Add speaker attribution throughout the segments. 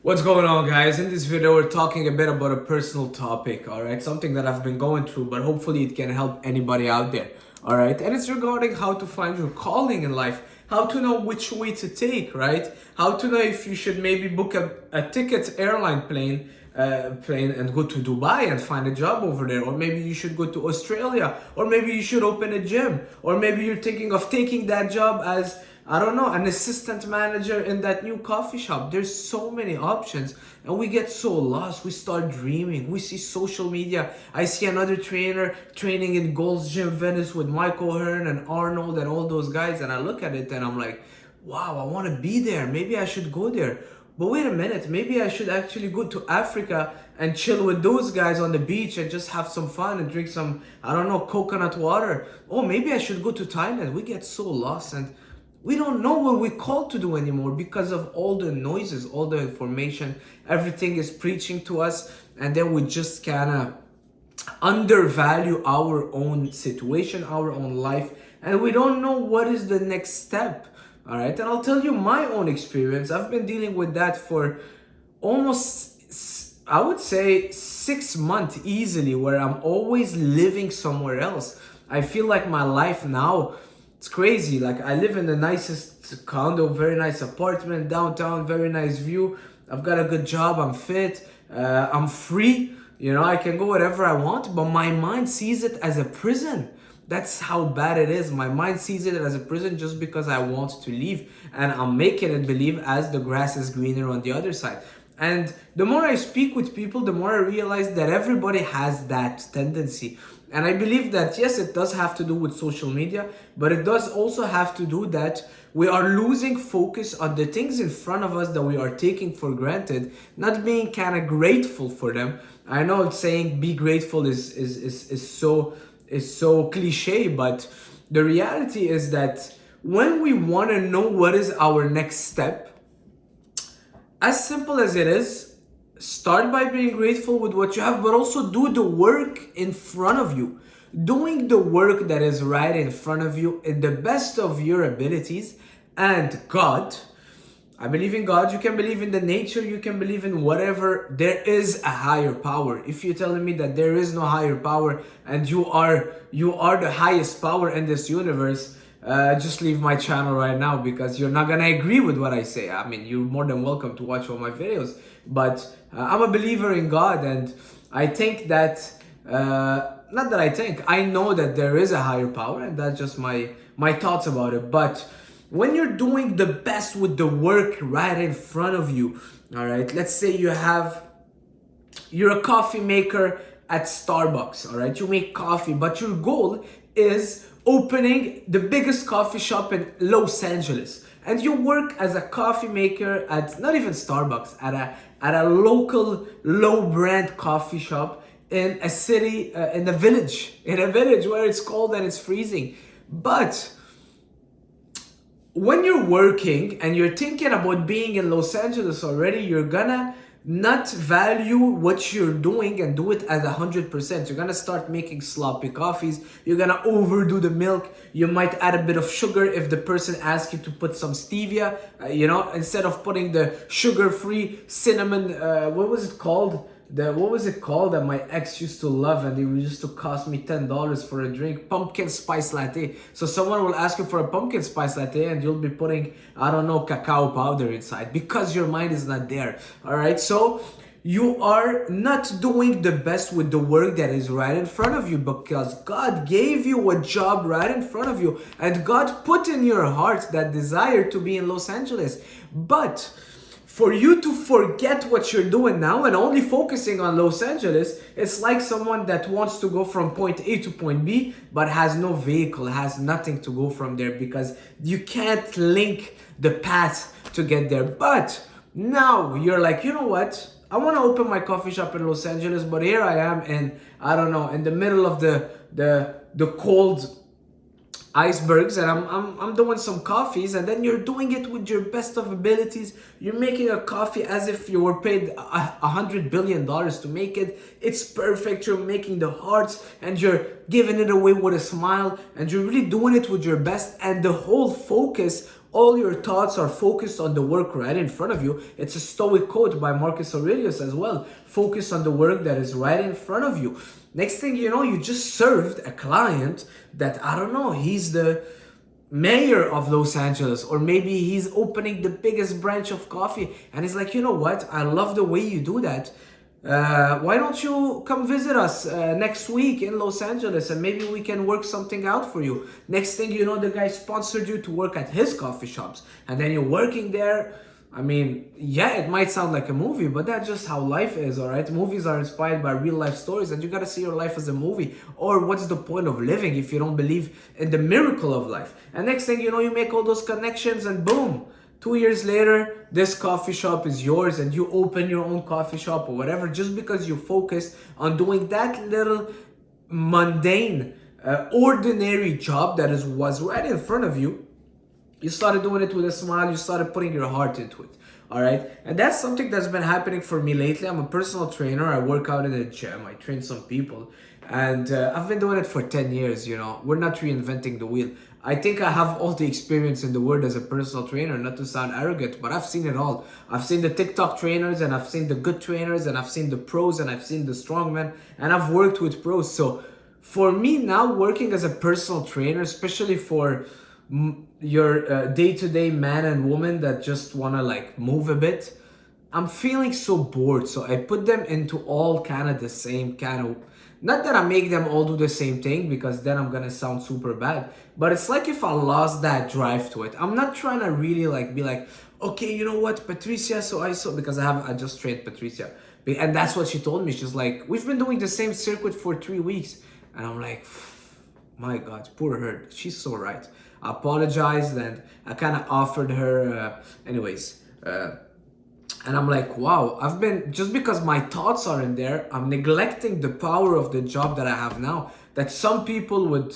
Speaker 1: What's going on, guys? In this video, we're talking a bit about a personal topic, all right? Something that I've been going through, but hopefully it can help anybody out there, all right? And it's regarding how to find your calling in life, how to know which way to take, right? How to know if you should maybe book a ticket airline plane and go to Dubai and find a job over there, or maybe you should go to Australia, or maybe you should open a gym, or maybe you're thinking of taking that job as, I don't know, an assistant manager in that new coffee shop. There's so many options and we get so lost. We start dreaming. We see social media. I see another trainer training in Gold's Gym Venice with Michael Hearn and Arnold and all those guys, and I look at it and I'm like, wow, I want to be there. Maybe I should go there. But wait a minute, maybe I should actually go to Africa and chill with those guys on the beach and just have some fun and drink some, I don't know, coconut water. Oh, maybe I should go to Thailand. We get so lost and we don't know what we're called to do anymore because of all the noises, all the information, everything is preaching to us, and then we just kind of undervalue our own situation, our own life, and we don't know what is the next step. All right, and I'll tell you my own experience. I've been dealing with that for almost, I would say, 6 months easily, where I'm always living somewhere else. I feel like my life now, it's crazy. Like, I live in the nicest condo, very nice apartment downtown, very nice view. I've got a good job. I'm fit. I'm free. You know, I can go wherever I want, but my mind sees it as a prison. That's how bad it is. My mind sees it as a prison just because I want to leave, and I'm making it believe as the grass is greener on the other side. And the more I speak with people, the more I realize that everybody has that tendency. And I believe that, yes, it does have to do with social media, but it does also have to do that we are losing focus on the things in front of us that we are taking for granted, not being kind of grateful for them. I know saying be grateful is so cliche, but the reality is that when we want to know what is our next step, as simple as it is, start by being grateful with what you have, but also do the work in front of you. Doing the work that is right in front of you in the best of your abilities, and God. I believe in God. You can believe in the nature. You can believe in whatever. There is a higher power. If you're telling me that there is no higher power and you are the highest power in this universe, just leave my channel right now, because you're not gonna agree with what I say. I mean, you're more than welcome to watch all my videos, but I'm a believer in God, and I think that not that I think, I know that there is a higher power, and that's just my thoughts about it. But when you're doing the best with the work right in front of you, all right, let's say you're a coffee maker at Starbucks, all right, you make coffee, but your goal is opening the biggest coffee shop in Los Angeles, and you work as a coffee maker at not even Starbucks, at a local low brand coffee shop in a city, in a village where it's cold and it's freezing. But when you're working and you're thinking about being in Los Angeles already, you're gonna not value what you're doing and do it at 100%. You're gonna start making sloppy coffees. You're gonna overdo the milk. You might add a bit of sugar if the person asks you to put some stevia. Instead of putting the sugar-free cinnamon. What was it called? What was it called that my ex used to love, and it used to cost me $10 for a drink? Pumpkin spice latte. So someone will ask you for a pumpkin spice latte and you'll be putting, I don't know, cacao powder inside because your mind is not there. All right. So you are not doing the best with the work that is right in front of you, because God gave you a job right in front of you, and God put in your heart that desire to be in Los Angeles. But for you to forget what you're doing now and only focusing on Los Angeles, it's like someone that wants to go from point A to point B, but has no vehicle, has nothing to go from there, because you can't link the path to get there. But now you're like, you know what? I want to open my coffee shop in Los Angeles, but here I am in, I don't know, in the middle of the cold icebergs, and I'm doing some coffees, and then you're doing it with your best of abilities. You're making a coffee as if you were paid $100 billion to make it. It's perfect. You're making the hearts and you're giving it away with a smile, and you're really doing it with your best, and the whole focus all your thoughts are focused on the work right in front of you. It's a Stoic quote by Marcus Aurelius as well. Focus on the work that is right in front of you. Next thing you know, you just served a client that, I don't know, he's the mayor of Los Angeles, or maybe he's opening the biggest branch of coffee, and he's like, you know what, I love the way you do that. Why don't you come visit us next week in Los Angeles, and maybe we can work something out for you. Next thing you know, the guy sponsored you to work at his coffee shops, and then you're working there. I mean, yeah, it might sound like a movie, but that's just how life is, all right? Movies are inspired by real life stories, and you gotta see your life as a movie. Or what's the point of living if you don't believe in the miracle of life? And next thing you know, you make all those connections, and boom, 2 years later, this coffee shop is yours, and you open your own coffee shop or whatever, just because you focus on doing that little mundane, ordinary job that was right in front of you. You started doing it with a smile. You started putting your heart into it. All right. And that's something that's been happening for me lately. I'm a personal trainer. I work out in a gym. I train some people. And I've been doing it for 10 years, you know. We're not reinventing the wheel. I think I have all the experience in the world as a personal trainer, not to sound arrogant, but I've seen it all. I've seen the TikTok trainers, and I've seen the good trainers, and I've seen the pros, and I've seen the strongmen, and I've worked with pros. So for me now, working as a personal trainer, especially for your day-to-day man and woman that just want to like move a bit, I'm feeling so bored. So I put them into all kind of the same kind of, not that I make them all do the same thing, because then I'm gonna sound super bad, but it's like if I lost that drive to it. I'm not trying to really like be like, okay, you know what, Patricia, because I just trained Patricia, and that's what she told me. She's like, we've been doing the same circuit for 3 weeks, and I'm like, my God, poor her. She's so right. I apologized, and I kind of offered her, and I'm like, wow, I've been, just because my thoughts are in there, I'm neglecting the power of the job that I have now, that some people would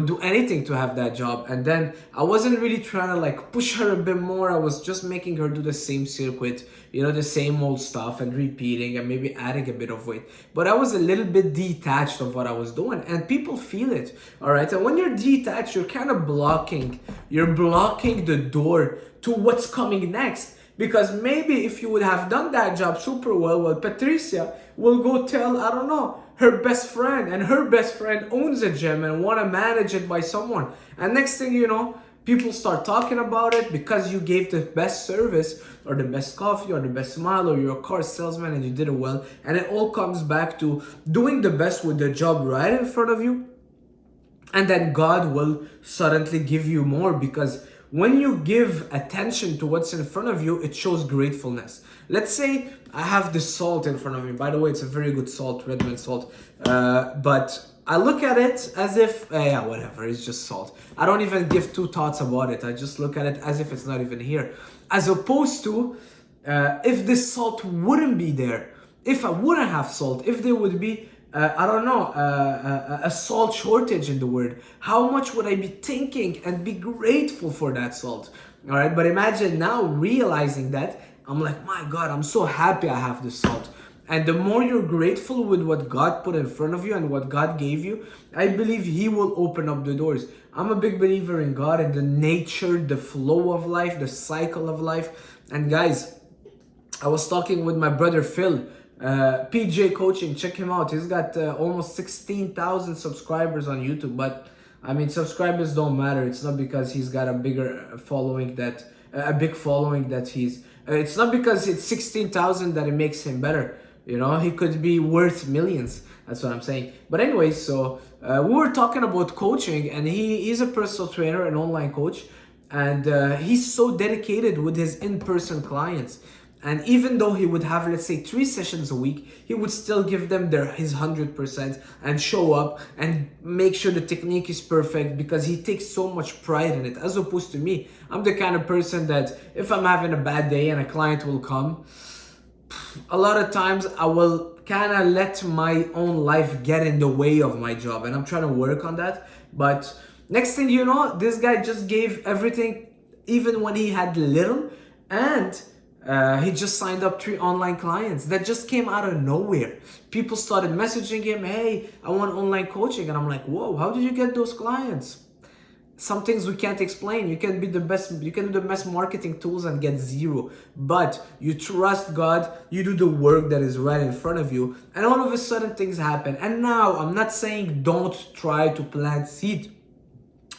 Speaker 1: do anything to have that job. And then I wasn't really trying to like push her a bit more. I was just making her do the same circuit, you know, the same old stuff, and repeating and maybe adding a bit of weight. But I was a little bit detached of what I was doing, and people feel it, all right? And when you're detached, you're kind of blocking the door to what's coming next. Because maybe if you would have done that job super well, Patricia will go tell, I don't know, her best friend, and her best friend owns a gym and want to manage it by someone. And next thing you know, people start talking about it because you gave the best service, or the best coffee, or the best smile, or you're a car salesman and you did it well. And it all comes back to doing the best with the job right in front of you. And then God will suddenly give you more, because when you give attention to what's in front of you, it shows gratefulness. Let's say I have this salt in front of me. By the way, it's a very good salt, Redmond salt. But I look at it as if, yeah, whatever, it's just salt. I don't even give two thoughts about it. I just look at it as if it's not even here. As opposed to, if this salt wouldn't be there, if I wouldn't have salt, if there would be a salt shortage in the world, how much would I be thinking and be grateful for that salt? All right, but imagine now realizing that, I'm like, my God, I'm so happy I have this salt. And the more you're grateful with what God put in front of you and what God gave you, I believe He will open up the doors. I'm a big believer in God and the nature, the flow of life, the cycle of life. And guys, I was talking with my brother Phil, PJ Coaching, check him out. He's got almost 16,000 subscribers on YouTube. But I mean, subscribers don't matter. It's not because he's got a bigger following that he's. It's not because it's 16,000 that it makes him better. You know, he could be worth millions. That's what I'm saying. But anyway, so we were talking about coaching, and he's a personal trainer, an online coach, and he's so dedicated with his in-person clients. And even though he would have, let's say, 3 sessions a week, he would still give them his 100% and show up and make sure the technique is perfect, because he takes so much pride in it. As opposed to me, I'm the kind of person that if I'm having a bad day and a client will come, a lot of times I will kind of let my own life get in the way of my job, and I'm trying to work on that. But next thing you know, this guy just gave everything, even when he had little, and he just signed up 3 online clients that just came out of nowhere. People started messaging him, hey, I want online coaching. And I'm like, whoa, how did you get those clients? Some things we can't explain. You can be the best, you can do the best marketing tools and get zero. But you trust God, you do the work that is right in front of you, and all of a sudden things happen. And now I'm not saying don't try to plant seed.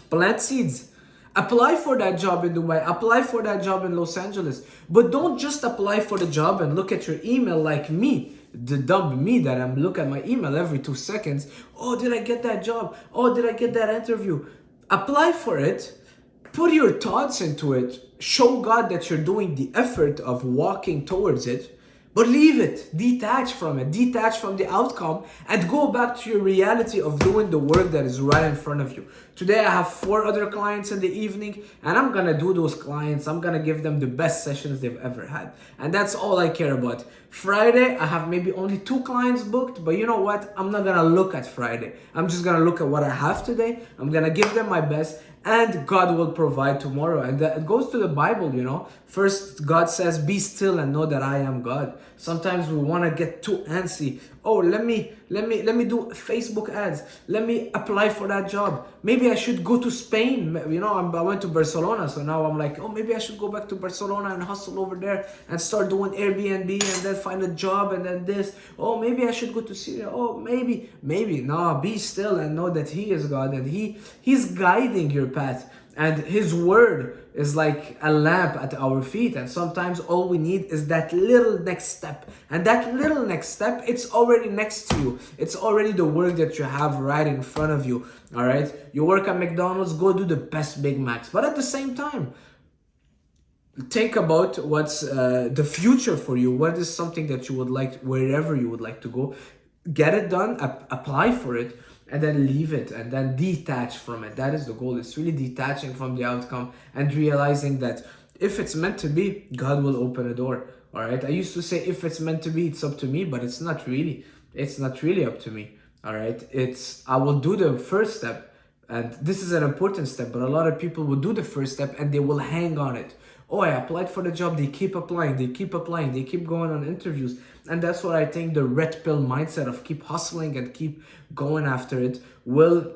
Speaker 1: Plant seeds. Apply for that job in Dubai. Apply for that job in Los Angeles. But don't just apply for the job and look at your email like me. The dumb me that I'm look at my email every 2 seconds. Oh, did I get that job? Oh, did I get that interview? Apply for it. Put your thoughts into it. Show God that you're doing the effort of walking towards it. But leave it, detach from it, detach from the outcome, and go back to your reality of doing the work that is right in front of you. Today I have 4 other clients in the evening, and I'm gonna do those clients. I'm gonna give them the best sessions they've ever had. And that's all I care about. Friday, I have maybe only 2 clients booked, but you know what? I'm not gonna look at Friday. I'm just gonna look at what I have today. I'm gonna give them my best, and God will provide tomorrow. And it goes to the Bible, you know. First, God says, be still and know that I am God. Sometimes we want to get too antsy. Oh, let me do Facebook ads. Let me apply for that job. Maybe I should go to Spain. You know, I went to Barcelona, so now I'm like, oh, maybe I should go back to Barcelona and hustle over there and start doing Airbnb and then find a job and then this. Oh, maybe I should go to Syria. Oh, maybe. No, be still and know that He is God, and He's guiding your path. And His word is like a lamp at our feet. And sometimes all we need is that little next step. And that little next step, it's already next to you. It's already the work that you have right in front of you. All right? You work at McDonald's, go do the best Big Macs. But at the same time, think about what's the future for you. What is something that you would like, wherever you would like to go. Get it done, apply for it, and then leave it, and then detach from it. That is the goal. It's really detaching from the outcome and realizing that if it's meant to be, God will open a door. All right. I used to say, if it's meant to be, it's up to me, but it's not really. It's not really up to me. All right. I will do the first step, and this is an important step, but a lot of people will do the first step and they will hang on it. Oh, I applied for the job. They keep applying. They keep going on interviews. And that's what I think the red pill mindset of keep hustling and keep going after it will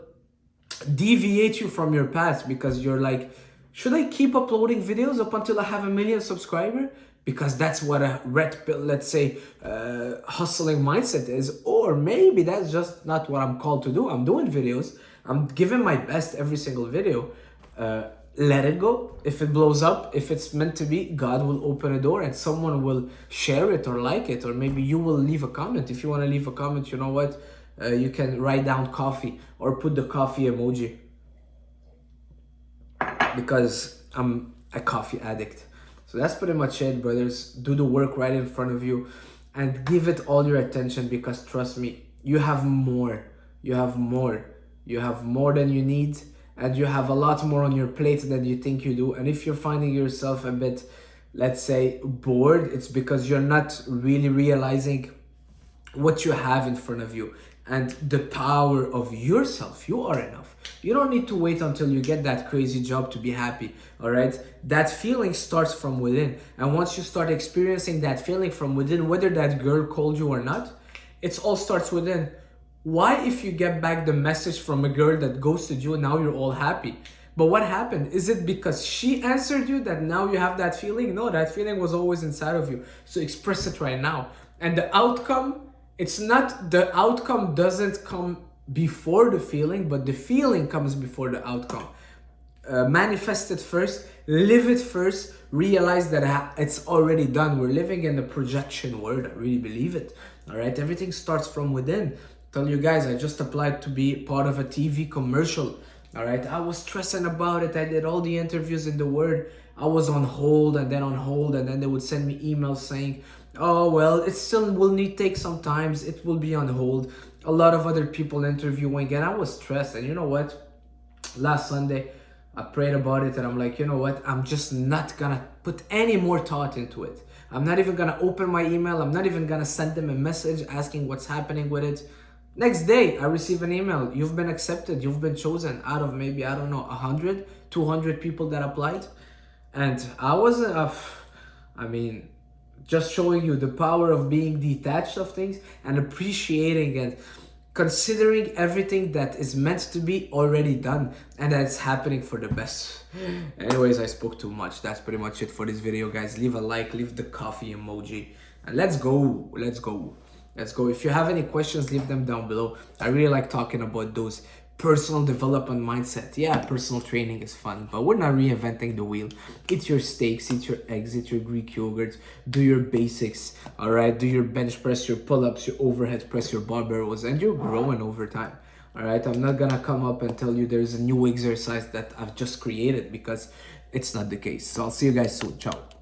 Speaker 1: deviate you from your path, because you're like, should I keep uploading videos up until I have 1 million subscribers? Because that's what a red pill, let's say, hustling mindset is. Or maybe that's just not what I'm called to do. I'm doing videos. I'm giving my best every single video. Let it go. If it blows up, if it's meant to be, God will open a door and someone will share it or like it, or maybe you will leave a comment. If you want to leave a comment, you know what? You can write down coffee or put the coffee emoji, because I'm a coffee addict. So that's pretty much it, brothers. Do the work right in front of you and give it all your attention, because trust me, you have more. You have more. You have more than you need. And you have a lot more on your plate than you think you do. And if you're finding yourself a bit, let's say, bored, it's because you're not really realizing what you have in front of you and the power of yourself. You are enough. You don't need to wait until you get that crazy job to be happy. All right? That feeling starts from within. And once you start experiencing that feeling from within, whether that girl called you or not, it all starts within. Why, if you get back the message from a girl that ghosted you, now you're all happy? But what happened? Is it because she answered you that now you have that feeling? No, that feeling was always inside of you. So express it right now. And the outcome, the outcome doesn't come before the feeling, but the feeling comes before the outcome. Manifest it first, live it first, realize that it's already done. We're living in the projection world. I really believe it. All right, everything starts from within. Tell you guys, I just applied to be part of a TV commercial. All right, I was stressing about it. I did all the interviews in the Word. I was on hold and then they would send me emails saying, oh, well, it still will take some time. It will be on hold. A lot of other people interviewing, and I was stressed. And you know what? Last Sunday, I prayed about it and I'm like, you know what? I'm just not gonna put any more thought into it. I'm not even gonna open my email. I'm not even gonna send them a message asking what's happening with it. Next day, I receive an email. You've been accepted. You've been chosen out of maybe, I don't know, 100, 200 people that applied. And I wasn't, just showing you the power of being detached of things and appreciating it. considering everything that is meant to be already done and that's happening for the best. Anyways, I spoke too much. That's pretty much it for this video, guys. Leave a like, leave the coffee emoji, and let's go. If you have any questions, leave them down below. I really like talking about those personal development mindset. Yeah, personal training is fun, but we're not reinventing the wheel. Eat your steaks, eat your eggs, eat your Greek yogurt, do your basics, all right? Do your bench press, your pull-ups, your overhead press, your barbells, and you're growing over time. All right, I'm not gonna come up and tell you there's a new exercise that I've just created, because it's not the case. So I'll see you guys soon. Ciao.